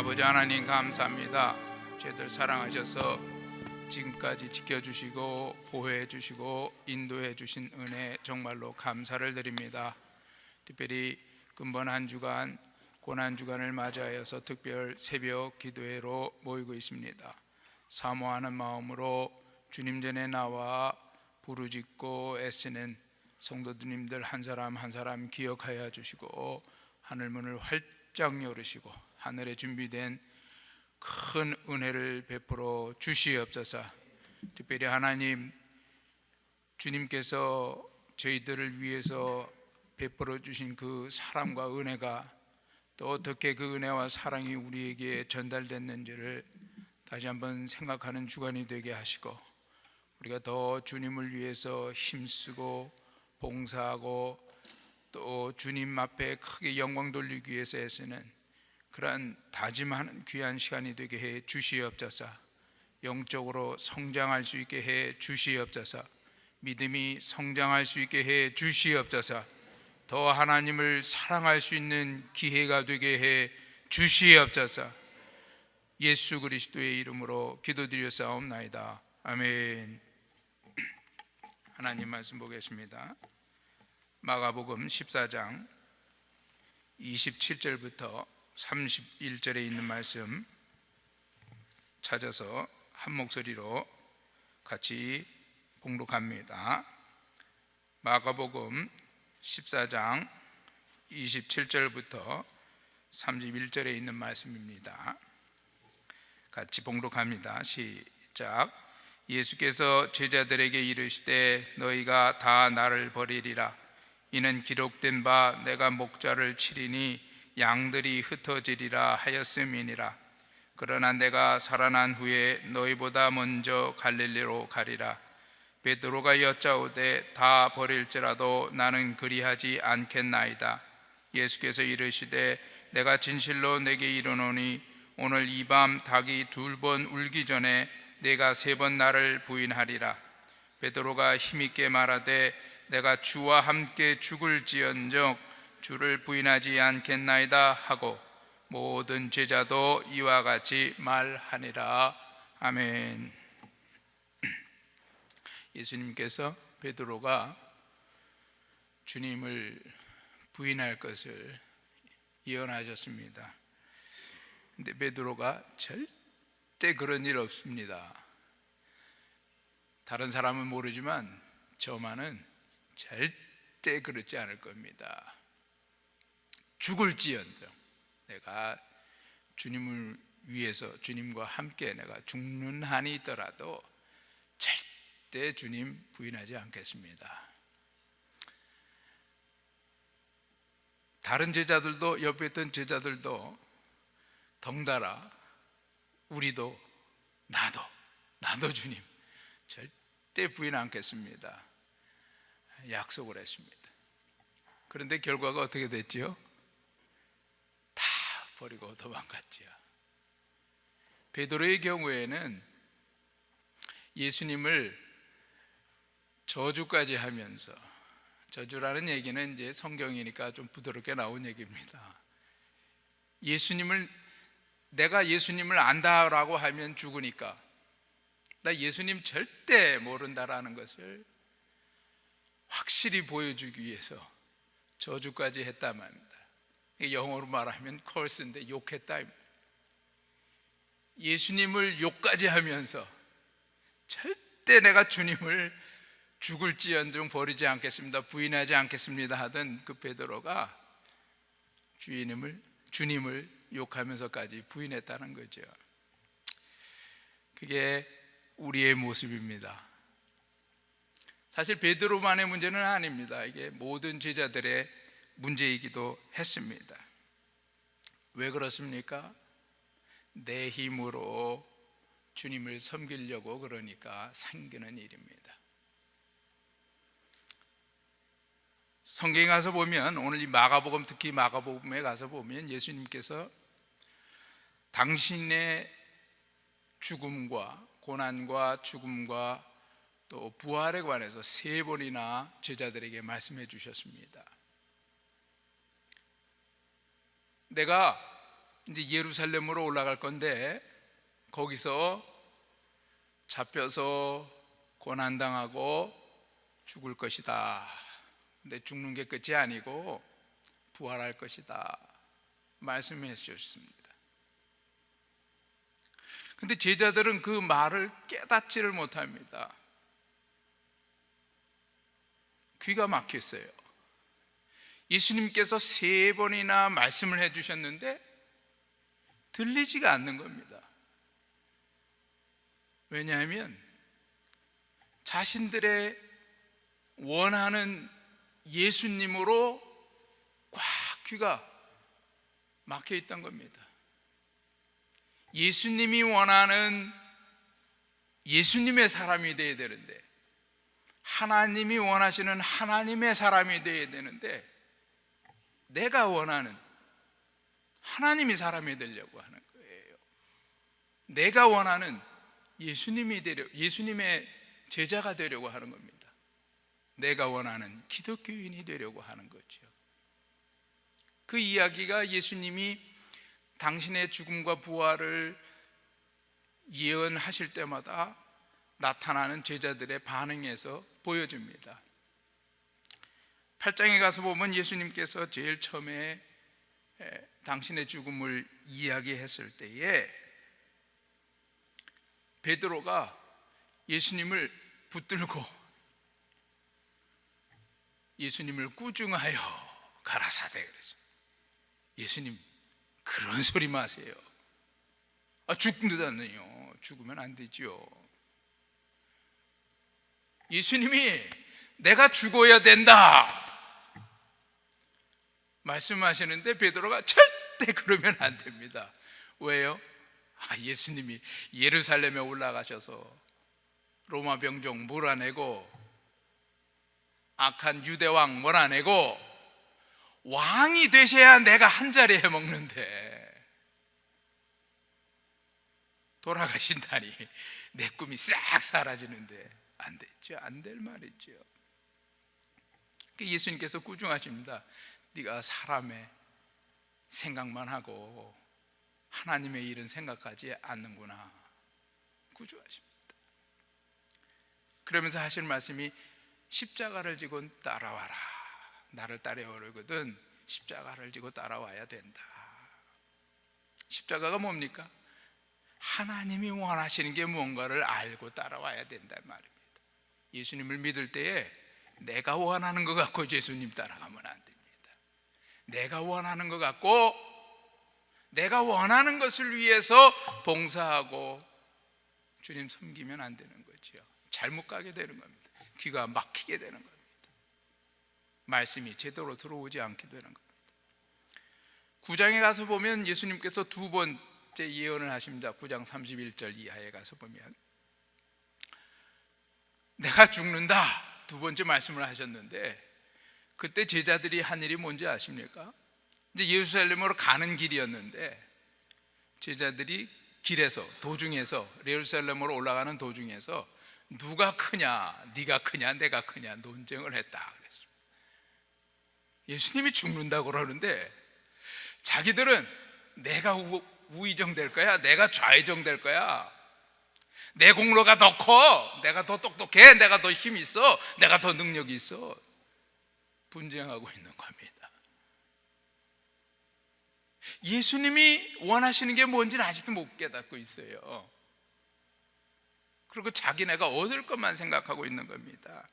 아버지 하나님 감사합니다. 저희들 사랑하셔서 지금까지 지켜주시고 보호해 주시고 인도해 주신 은혜 정말로 감사를 드립니다. 특별히 근본 한 주간 고난 주간을 맞이하여서 특별 새벽 기도회로 모이고 있습니다. 사모하는 마음으로 주님 전에 나와 부르짖고 애쓰는 성도님들 한 사람 한 사람 기억하여 주시고 하늘 문을 활짝 열으시고 하늘에 준비된 큰 은혜를 베풀어 주시옵소서. 특별히 하나님, 주님께서 저희들을 위해서 베풀어 주신 그 사랑과 은혜가 또 어떻게 그 은혜와 사랑이 우리에게 전달됐는지를 다시 한번 생각하는 주간이 되게 하시고, 우리가 더 주님을 위해서 힘쓰고 봉사하고 또 주님 앞에 크게 영광 돌리기 위해서 애쓰는 그러한 다짐하는 귀한 시간이 되게 해 주시옵소서. 영적으로 성장할 수 있게 해 주시옵소서. 믿음이 성장할 수 있게 해 주시옵소서. 더 하나님을 사랑할 수 있는 기회가 되게 해 주시옵소서. 예수 그리스도의 이름으로 기도드렸사옵나이다. 아멘. 하나님 말씀 보겠습니다. 마가복음 14장 27절부터 31절에 있는 말씀 찾아서 한 목소리로 같이 봉독합니다. 마가복음 14장 27절부터 31절에 있는 말씀입니다. 같이 봉독합니다. 시작. 예수께서 제자들에게 이르시되 너희가 다 나를 버리리라. 이는 기록된 바 내가 목자를 치리니 양들이 흩어지리라 하였음이니라. 그러나 내가 살아난 후에 너희보다 먼저 갈릴리로 가리라. 베드로가 여짜오되 다 버릴지라도 나는 그리하지 않겠나이다. 예수께서 이르시되 내가 진실로 내게 이르노니 오늘 이 밤 닭이 2번 울기 전에 내가 3번 나를 부인하리라. 베드로가 힘있게 말하되 내가 주와 함께 죽을지언정 주를 부인하지 않겠나이다 하고 모든 제자도 이와 같이 말하니라. 아멘. 예수님께서 베드로가 주님을 부인할 것을 예언하셨습니다. 근데 베드로가 절대 그런 일 없습니다. 다른 사람은 모르지만 저만은 절대 그렇지 않을 겁니다. 죽을지언정 내가 주님을 위해서 주님과 함께 내가 죽는 한이 있더라도 절대 주님 부인하지 않겠습니다. 다른 제자들도, 옆에 있던 제자들도 덩달아 우리도 나도 주님 절대 부인 않겠습니다 약속을 했습니다. 그런데 결과가 어떻게 됐지요? 다 버리고 도망갔지요. 베드로의 경우에는 예수님을 저주까지 하면서, 저주라는 얘기는 이제 성경이니까 좀 부드럽게 나온 얘기입니다. 내가 예수님을 안다라고 하면 죽으니까 나 예수님 절대 모른다라는 것을 확실히 보여주기 위해서 저주까지 했단 말입니다. 영어로 말하면 curse인데 욕했다. 예수님을 욕까지 하면서 절대 내가 주님을 죽을지언정 버리지 않겠습니다, 부인하지 않겠습니다 하던 그 베드로가 주님을 욕하면서까지 부인했다는 거죠. 그게 우리의 모습입니다. 사실 베드로만의 문제는 아닙니다. 이게 모든 제자들의 문제이기도 했습니다. 왜 그렇습니까? 내 힘으로 주님을 섬기려고 그러니까 생기는 일입니다. 성경에 가서 보면, 오늘 이 마가복음, 특히 마가복음에 가서 보면 예수님께서 당신의 죽음과 고난과 죽음과 또 부활에 관해서 3번이나 제자들에게 말씀해 주셨습니다. 내가 이제 예루살렘으로 올라갈 건데 거기서 잡혀서 고난당하고 죽을 것이다. 근데 죽는 게 끝이 아니고 부활할 것이다 말씀해 주셨습니다. 근데 제자들은 그 말을 깨닫지를 못합니다. 귀가 막혔어요. 예수님께서 3번이나 말씀을 해주셨는데 들리지가 않는 겁니다. 왜냐하면 자신들의 원하는 예수님으로 꽉 귀가 막혀 있던 겁니다. 예수님이 원하는 예수님의 사람이 되어야 되는데, 하나님이 원하시는 하나님의 사람이 되어야 되는데, 내가 원하는 하나님이 사람이 되려고 하는 거예요. 내가 원하는 예수님의 제자가 되려고 하는 겁니다. 내가 원하는 기독교인이 되려고 하는 거죠. 그 이야기가 예수님이 당신의 죽음과 부활을 예언하실 때마다 나타나는 제자들의 반응에서 보여집니다. 8장에 가서 보면 예수님께서 제일 처음에 당신의 죽음을 이야기했을 때에 베드로가 예수님을 붙들고 예수님을 꾸중하여 가라사대 그랬어요. 예수님 그런 소리 마세요. 죽는다네요. 죽으면 안 되죠. 예수님이 내가 죽어야 된다 말씀하시는데 베드로가 절대 그러면 안 됩니다. 왜요? 예수님이 예루살렘에 올라가셔서 로마 병정 몰아내고 악한 유대왕 몰아내고 왕이 되셔야 내가 한 자리 해먹는데 돌아가신다니 내 꿈이 싹 사라지는데 안 됐죠. 안 될 말이죠. 예수님께서 꾸중하십니다. 네가 사람의 생각만 하고 하나님의 일은 생각하지 않는구나 꾸중하십니다. 그러면서 하실 말씀이 십자가를 지고 따라와라. 나를 따라오려거든 십자가를 지고 따라와야 된다. 십자가가 뭡니까? 하나님이 원하시는 게 무언가를 알고 따라와야 된다는 말입니다. 예수님을 믿을 때에 내가 원하는 것 갖고 예수님 따라가면 안 됩니다. 내가 원하는 것 갖고 내가 원하는 것을 위해서 봉사하고 주님 섬기면 안 되는 거죠. 잘못 가게 되는 겁니다. 귀가 막히게 되는 겁니다. 말씀이 제대로 들어오지 않게 되는 겁니다. 9장에 가서 보면 예수님께서 두 번째 예언을 하십니다. 9장 31절 이하에 가서 보면 내가 죽는다 두 번째 말씀을 하셨는데, 그때 제자들이 한 일이 뭔지 아십니까? 이제 예루살렘으로 가는 길이었는데 제자들이 길에서 도중에서 예루살렘으로 올라가는 도중에서 누가 크냐, 네가 크냐, 내가 크냐 논쟁을 했다 그랬습니다. 예수님이 죽는다고 그러는데 자기들은 내가 우의정 될 거야, 내가 좌의정 될 거야, 내 공로가 더 커, 내가 더 똑똑해, 내가 더 힘이 있어, 내가 더 능력이 있어 분쟁하고 있는 겁니다. 예수님이 원하시는 게 뭔지는 아직도 못 깨닫고 있어요. 그리고 자기네가 얻을 것만 생각하고 있는 겁니다.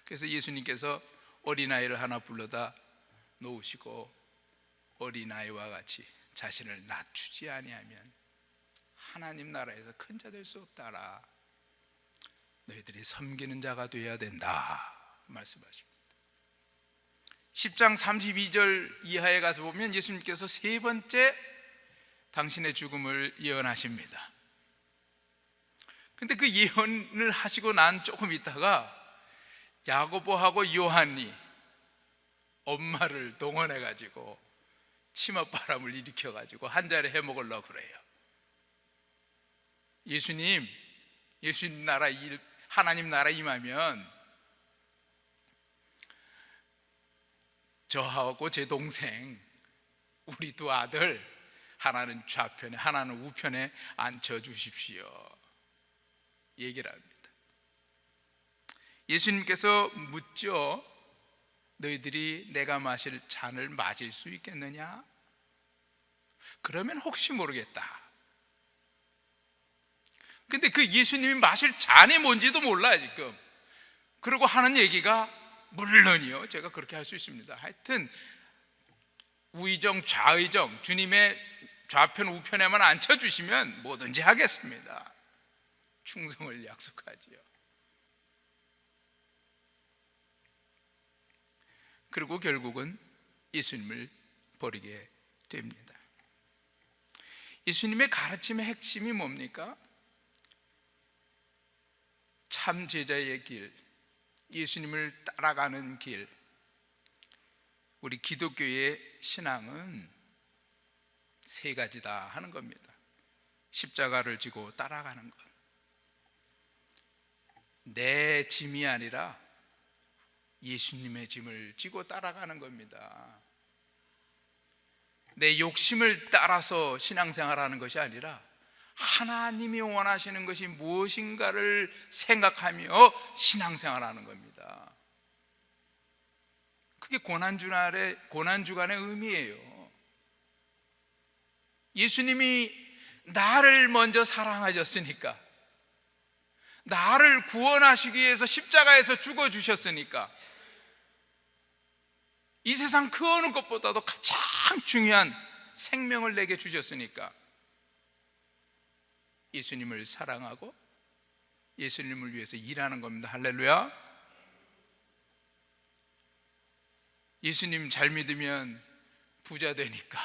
그래서 예수님께서 어린아이를 하나 불러다 놓으시고 어린아이와 같이 자신을 낮추지 아니하면 하나님 나라에서 큰 자 될 수 없다라. 너희들이 섬기는 자가 되어야 된다 말씀하십니다. 10장 32절 이하에 가서 보면 예수님께서 세 번째 당신의 죽음을 예언하십니다. 근데 그 예언을 하시고 난 조금 있다가 야고보하고 요한이 엄마를 동원해 가지고 치맛바람을 일으켜 가지고 한 자리 해 먹으려고 그래요. 예수님 나라 하나님 나라 임하면 저하고 제 동생 우리 두 아들 하나는 좌편에 하나는 우편에 앉혀주십시오 얘기를 합니다. 예수님께서 묻죠. 너희들이 내가 마실 잔을 마실 수 있겠느냐? 그러면 혹시 모르겠다. 근데 그 예수님이 마실 잔이 뭔지도 몰라 지금. 그러고 하는 얘기가 물론이요, 제가 그렇게 할 수 있습니다. 하여튼 우의정 좌의정 주님의 좌편 우편에만 앉혀주시면 뭐든지 하겠습니다. 충성을 약속하지요. 그리고 결국은 예수님을 버리게 됩니다. 예수님의 가르침의 핵심이 뭡니까? 참 제자의 길, 예수님을 따라가는 길. 우리 기독교의 신앙은 세 가지다 하는 겁니다. 십자가를 지고 따라가는 것, 내 짐이 아니라 예수님의 짐을 지고 따라가는 겁니다. 내 욕심을 따라서 신앙생활하는 것이 아니라 하나님이 원하시는 것이 무엇인가를 생각하며 신앙생활하는 겁니다. 그게 고난주간의 의미예요. 예수님이 나를 먼저 사랑하셨으니까, 나를 구원하시기 위해서 십자가에서 죽어주셨으니까, 이 세상 그 어느 것보다도 가장 중요한 생명을 내게 주셨으니까 예수님을 사랑하고 예수님을 위해서 일하는 겁니다. 할렐루야. 예수님 잘 믿으면 부자 되니까,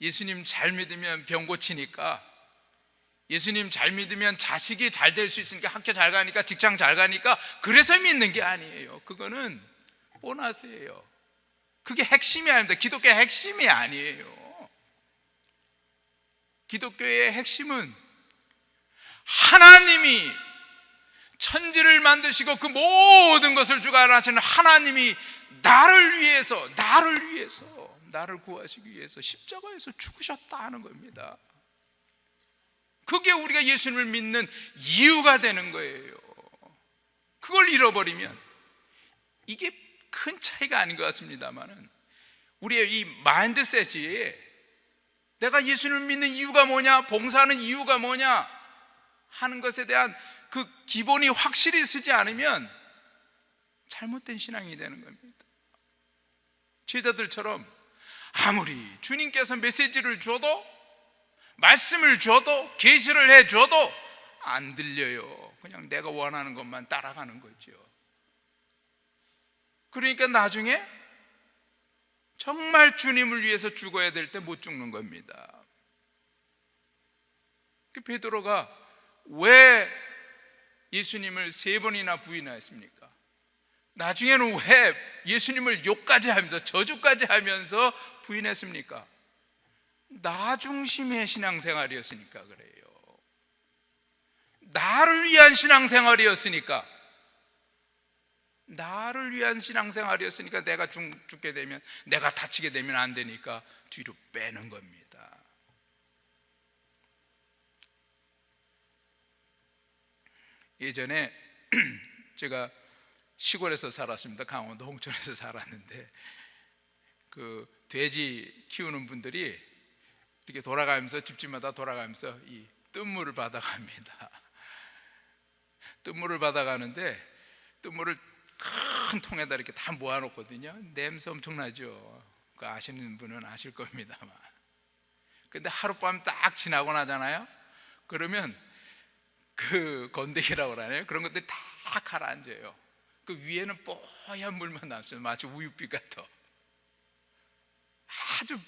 예수님 잘 믿으면 병 고치니까, 예수님 잘 믿으면 자식이 잘 될 수 있으니까, 학교 잘 가니까, 직장 잘 가니까, 그래서 믿는 게 아니에요. 그거는 보너스예요. 그게 핵심이 아닙니다. 기독교의 핵심이 아니에요. 기독교의 핵심은 하나님이 천지를 만드시고 그 모든 것을 주관하시는 하나님이 나를 위해서 나를 구하시기 위해서 십자가에서 죽으셨다 하는 겁니다. 그게 우리가 예수님을 믿는 이유가 되는 거예요. 그걸 잃어버리면, 이게 큰 차이가 아닌 것 같습니다만은, 우리의 이 마인드셋이 내가 예수님을 믿는 이유가 뭐냐, 봉사하는 이유가 뭐냐 하는 것에 대한 그 기본이 확실히 쓰지 않으면 잘못된 신앙이 되는 겁니다. 제자들처럼 아무리 주님께서 메시지를 줘도, 말씀을 줘도, 계시를 해줘도 안 들려요. 그냥 내가 원하는 것만 따라가는 거죠. 그러니까 나중에 정말 주님을 위해서 죽어야 될 때 못 죽는 겁니다. 그 베드로가 왜 예수님을 3번이나 부인했습니까? 나중에는 왜 예수님을 욕까지 하면서, 저주까지 하면서 부인했습니까? 나 중심의 신앙생활이었으니까 그래요. 나를 위한 신앙생활이었으니까, 나를 위한 신앙생활이었으니까 내가 죽게 되면, 내가 다치게 되면 안 되니까 뒤로 빼는 겁니다. 예전에 제가 시골에서 살았습니다. 강원도 홍천에서 살았는데, 그 돼지 키우는 분들이 이렇게 돌아가면서, 집집마다 돌아가면서 이 뜬물을 받아갑니다. 뜬물을 받아가는데, 뜬물을 큰 통에다 이렇게 다 모아놓거든요. 냄새 엄청나죠. 그 아시는 분은 아실 겁니다만. 근데 하룻밤 딱 지나고 나잖아요. 그러면 그 건더기라고 그러나요? 그런 것들이 다 가라앉아요. 그 위에는 뽀얀 물만 남죠. 마치 우유빛 같아. 아주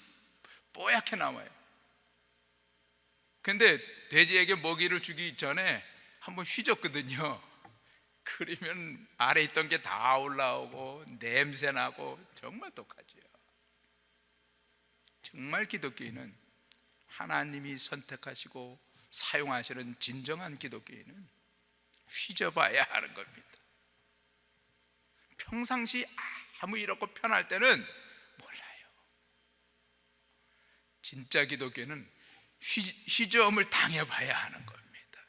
뽀얗게 남아요. 근데 돼지에게 먹이를 주기 전에 한번 휘젓거든요. 그러면 아래 있던 게 다 올라오고 냄새나고 정말 독하지요. 정말 기독교인은, 하나님이 선택하시고 사용하시는 진정한 기독교인은 휘저봐야 하는 겁니다. 평상시 아무 일 없고 편할 때는 몰라요. 진짜 기독교는 휘저음을 당해봐야 하는 겁니다.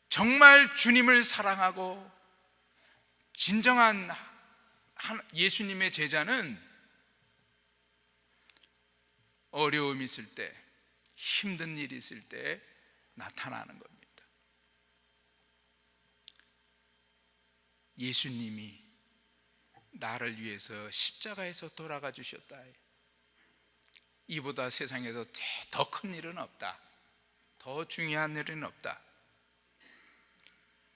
정말 주님을 사랑하고 진정한 예수님의 제자는 어려움이 있을 때, 힘든 일이 있을 때 나타나는 겁니다. 예수님이 나를 위해서 십자가에서 돌아가 주셨다. 이보다 세상에서 더 큰 일은 없다, 더 중요한 일은 없다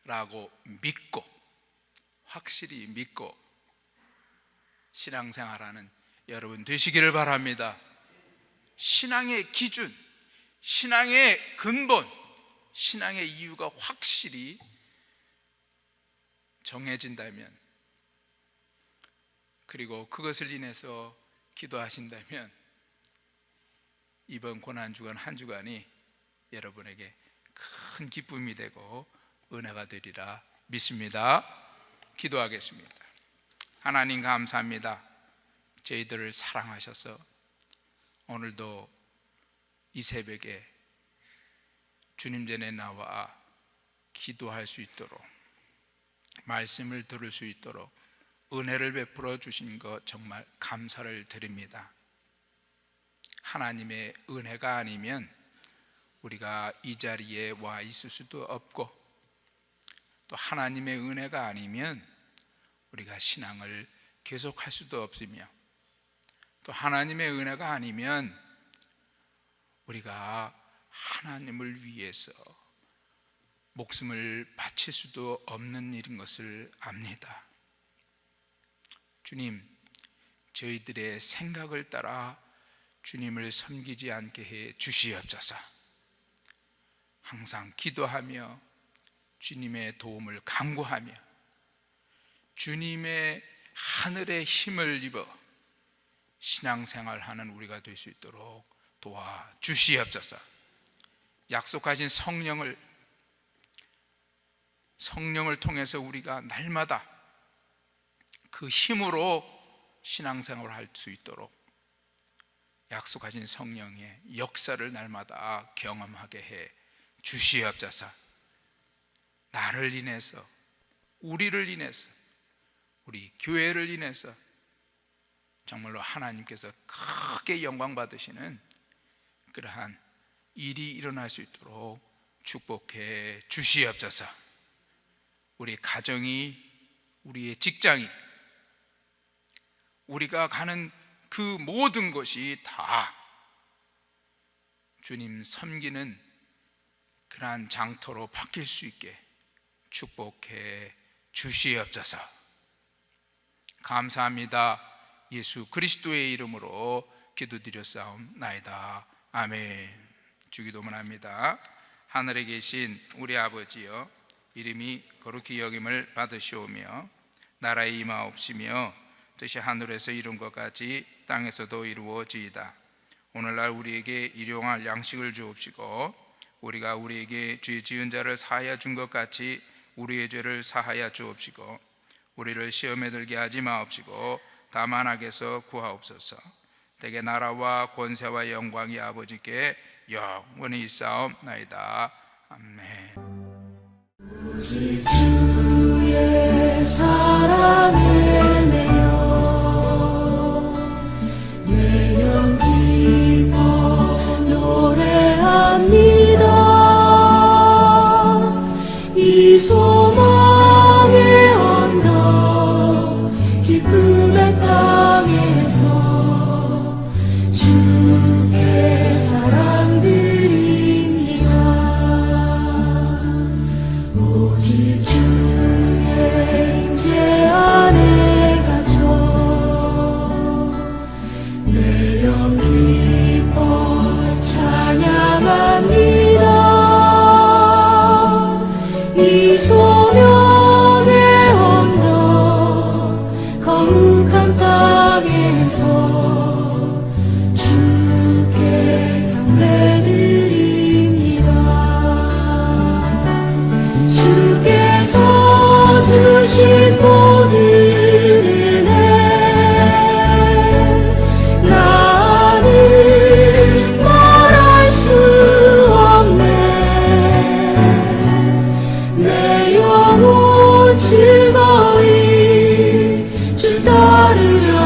라고 믿고, 확실히 믿고 신앙생활하는 여러분 되시기를 바랍니다. 신앙의 기준, 신앙의 근본, 신앙의 이유가 확실히 정해진다면, 그리고 그것을 인해서 기도하신다면 이번 고난주간 한 주간이 여러분에게 큰 기쁨이 되고 은혜가 되리라 믿습니다. 기도하겠습니다. 하나님 감사합니다. 저희들을 사랑하셔서 오늘도 이 새벽에 주님 전에 나와 기도할 수 있도록, 말씀을 들을 수 있도록 은혜를 베풀어 주신 것 정말 감사를 드립니다. 하나님의 은혜가 아니면 우리가 이 자리에 와 있을 수도 없고, 또 하나님의 은혜가 아니면 우리가 신앙을 계속할 수도 없으며, 또 하나님의 은혜가 아니면 우리가 하나님을 위해서 목숨을 바칠 수도 없는 일인 것을 압니다. 주님, 저희들의 생각을 따라 주님을 섬기지 않게 해 주시옵소서. 항상 기도하며 주님의 도움을 간구하며 주님의 하늘의 힘을 입어 신앙생활하는 우리가 될 수 있도록 도와주시옵소서. 약속하신 성령을 통해서 우리가 날마다 그 힘으로 신앙생활을 할 수 있도록 약속하신 성령의 역사를 날마다 경험하게 해 주시옵소서. 나를 인해서, 우리를 인해서, 우리 교회를 인해서 정말로 하나님께서 크게 영광 받으시는 그러한 일이 일어날 수 있도록 축복해 주시옵소서. 우리 가정이, 우리의 직장이, 우리가 가는 그 모든 것이 다 주님 섬기는 그러한 장터로 바뀔 수 있게 축복해 주시옵소서. 감사합니다. 예수 그리스도의 이름으로 기도드렸사옵나이다. 아멘. 주기도문 합니다. 하늘에 계신 우리 아버지여, 이름이 거룩히 여김을 받으시오며 나라의 임하옵시며 뜻이 하늘에서 이룬 것 같이 땅에서도 이루어지이다. 오늘날 우리에게 일용할 양식을 주옵시고 우리가 우리에게 죄 지은 자를 사하여 준 것 같이 우리의 죄를 사하여 주옵시고 우리를 시험에 들게 하지 마옵시고 다만 악에서 구하옵소서. 대개 나라와 권세와 영광이 아버지께 영원히 있사옵나이다. 아멘. 오직 주의 사랑에 매여 내 영 기뻐 노래합니다. 이 소망의 언덕 기쁨의 땅에서 주께 사랑 드립니다. 오직 주의 임재 안에 갇혀 내 영 기뻐 찬양합니다. 이 소명의 언덕 거룩한 땅에서 주께 따르려